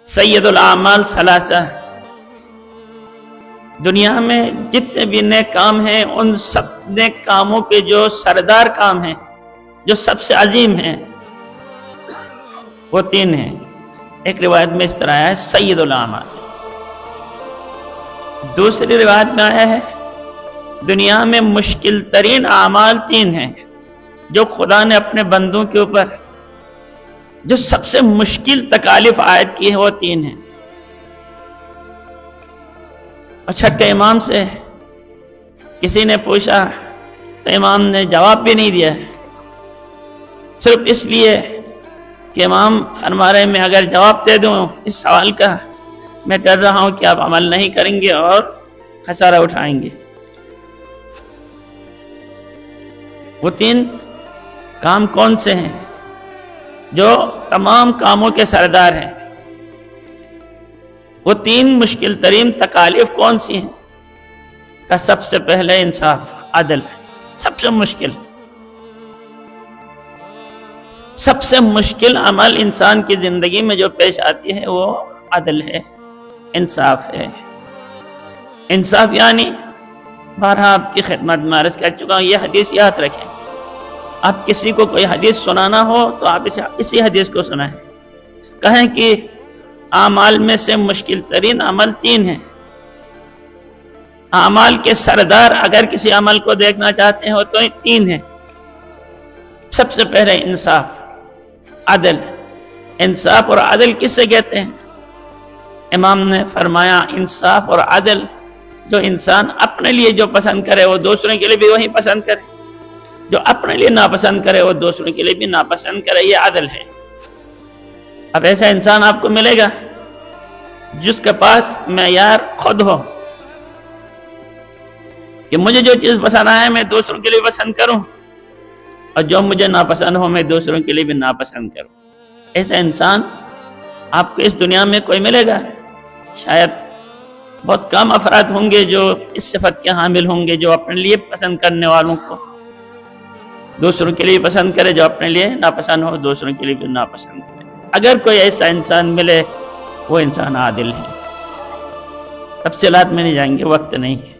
سید الاعمال ثلاثہ، دنیا میں جتنے بھی نیک کام ہیں ان سب نیک کاموں کے جو سردار کام ہیں، جو سب سے عظیم ہیں، وہ تین ہیں۔ ایک روایت میں اس طرح آیا ہے سید الاعمال، دوسری روایت میں آیا ہے دنیا میں مشکل ترین اعمال تین ہیں جو خدا نے اپنے بندوں کے اوپر جو سب سے مشکل تکالیف عائد کی ہے، وہ تین ہیں۔ اور چھٹے امام سے کسی نے پوچھا تو امام نے جواب بھی نہیں دیا، صرف اس لیے کہ امام فرما رہے میں اگر جواب دے دوں اس سوال کا، میں ڈر رہا ہوں کہ آپ عمل نہیں کریں گے اور خسارہ اٹھائیں گے۔ وہ تین کام کون سے ہیں جو تمام کاموں کے سردار ہیں؟ وہ تین مشکل ترین تکالیف کون سی ہیں؟ کہ سب سے پہلے انصاف، عدل، سب سے مشکل، سب سے مشکل عمل انسان کی زندگی میں جو پیش آتی ہے وہ عدل ہے، انصاف ہے۔ انصاف یعنی بارہا آپ کی خدمت میں عرض کر چکا ہوں، یہ حدیث یاد رکھیں۔ آپ کسی کو کوئی حدیث سنانا ہو تو آپ اسی حدیث کو سنائیں، کہیں کہ اعمال میں سے مشکل ترین عمل تین ہیں، اعمال کے سردار اگر کسی عمل کو دیکھنا چاہتے ہیں تو تین ہیں۔ سب سے پہلے انصاف، عدل۔ انصاف اور عدل کس سے کہتے ہیں؟ امام نے فرمایا انصاف اور عدل جو انسان اپنے لیے جو پسند کرے وہ دوسروں کے لیے بھی وہی پسند کرے، جو اپنے لیے ناپسند کرے وہ دوسروں کے لیے بھی ناپسند کرے، یہ عدل ہے۔ اب ایسا انسان آپ کو ملے گا جس کے پاس معیار خود ہو کہ مجھے جو چیز پسند آئے میں دوسروں کے لیے پسند کروں، اور جو مجھے ناپسند ہو میں دوسروں کے لیے بھی ناپسند کروں۔ ایسا انسان آپ کو اس دنیا میں کوئی ملے گا؟ شاید بہت کم افراد ہوں گے جو اس صفت کے حامل ہوں گے، جو اپنے لیے پسند کرنے والوں کو دوسروں کے لیے پسند کرے، جو اپنے لیے ناپسند ہو دوسروں کے لیے بھی ناپسند کرے۔ اگر کوئی ایسا انسان ملے وہ انسان عادل ہے۔ تفصیلات میں نہیں جائیں گے، وقت نہیں ہے۔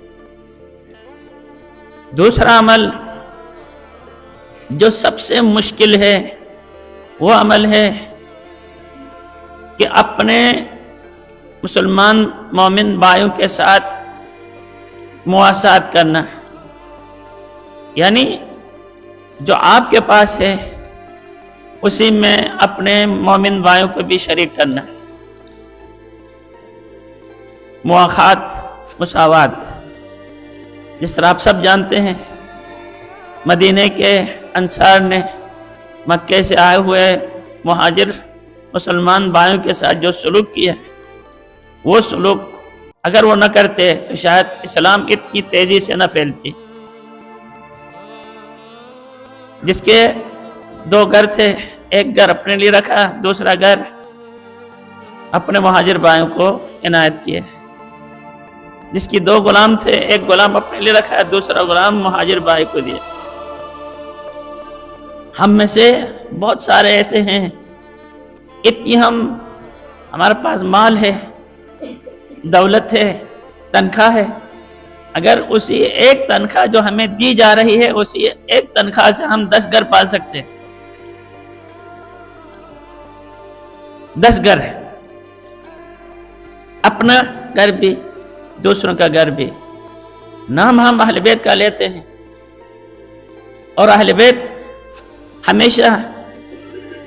دوسرا عمل جو سب سے مشکل ہے وہ عمل ہے کہ اپنے مسلمان مومن بھائیوں کے ساتھ مواسات کرنا، یعنی جو آپ کے پاس ہے اسی میں اپنے مومن بھائیوں کو بھی شریک کرنا۔ مواخات، مساوات، جس طرح آپ سب جانتے ہیں مدینے کے انصار نے مکے سے آئے ہوئے مہاجر مسلمان بھائیوں کے ساتھ جو سلوک کیا، وہ سلوک اگر وہ نہ کرتے تو شاید اسلام اتنی تیزی سے نہ پھیلتی۔ جس کے دو گھر تھے، ایک گھر اپنے لیے رکھا، دوسرا گھر اپنے مہاجر بھائیوں کو عنایت کیا۔ جس کی دو غلام تھے، ایک غلام اپنے لیے رکھا، دوسرا غلام مہاجر بھائی کو دیا۔ ہم میں سے بہت سارے ایسے ہیں، اتنی ہمارے پاس مال ہے، دولت ہے، تنخواہ ہے، اگر اسی ایک تنخواہ جو ہمیں دی جا رہی ہے اسی ایک تنخواہ سے ہم 10 گھر پال سکتے ہیں۔ 10 گھر، اپنا گھر بھی دوسروں کا گھر بھی۔ نام ہم اہل بیت کا لیتے ہیں، اور اہل بیت ہمیشہ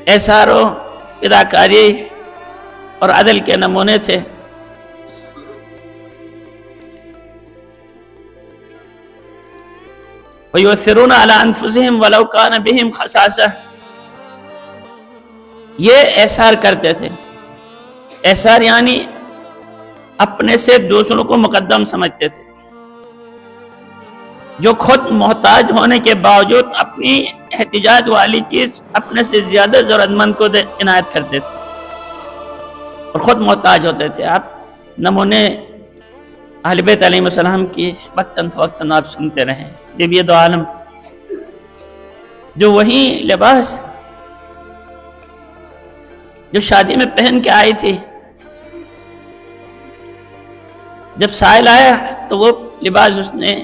احسار و فداکاری اور عدل کے نمونے تھے۔ وَيُؤْثِرُونَ عَلَىٰ أَنفُسِهِمْ وَلَوْ كَانَ بِهِمْ خَصَاصَةٌ، یہ احسار کرتے تھے۔ احسار یعنی اپنے سے دوسروں کو مقدم سمجھتے تھے، جو خود محتاج ہونے کے باوجود اپنی احتیاج والی چیز اپنے سے زیادہ ضرورت مند کو عنایت کرتے تھے اور خود محتاج ہوتے تھے۔ آپ نمونے اہل بیت علیہ السلام کی وقتاً فوقتاً آپ سنتے رہیں۔ جب یہ دو عالم جو وہی لباس جو شادی میں پہن کے آئی تھی جب سائل آیا تو وہ لباس اس نے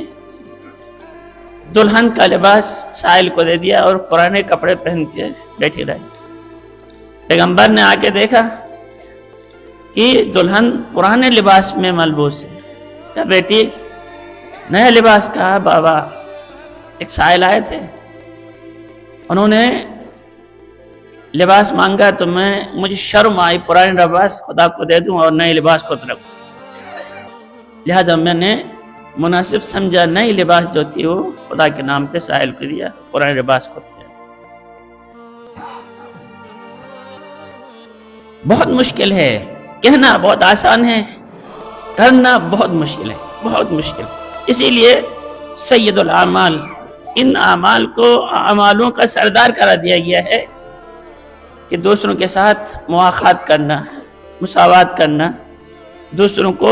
دلہن کا لباس سائل کو دے دیا اور پرانے کپڑے پہن کے بیٹھی رہی۔ پیغمبر نے آ کے دیکھا کہ دلہن پرانے لباس میں ملبوس ہے۔ کہا بیٹی نیا لباس؟ کہا بابا ایک سائل آئے تھے، انہوں نے لباس مانگا تو مجھے شرم آئی پرانے لباس خدا کو دے دوں اور نئے لباس خود رکھوں، لہذا میں نے مناسب سمجھا نئی لباس جو تھی وہ خدا کے نام پہ سائل کو دیا، پرانے لباس خود دیا۔ بہت مشکل ہے، کہنا بہت آسان ہے، کرنا بہت مشکل ہے، بہت مشکل۔ اسی لیے سید الاعمال، ان اعمال کو اعمالوں کا سردار کرا دیا گیا ہے کہ دوسروں کے ساتھ مواخات کرنا، مساوات کرنا، دوسروں کو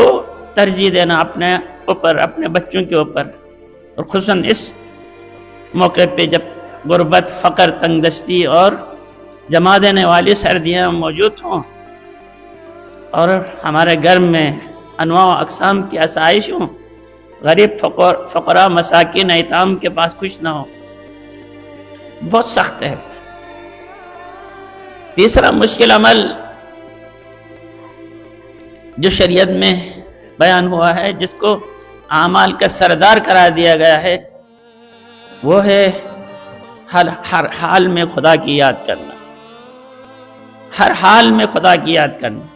ترجیح دینا اپنے اوپر، اپنے بچوں کے اوپر، اور خصوصاً اس موقع پہ جب غربت، فقر، تنگ دستی اور جما دینے والی سردیاں موجود ہوں اور ہمارے گھر میں انواع و اقسام کی آسائش ہوں، غریب فقراء مساکین ایتام کے پاس کچھ نہ ہو، بہت سخت ہے۔ تیسرا مشکل عمل جو شریعت میں بیان ہوا ہے، جس کو اعمال کا سردار قرار دیا گیا ہے، وہ ہے ہر حال میں خدا کی یاد کرنا، ہر حال میں خدا کی یاد کرنا۔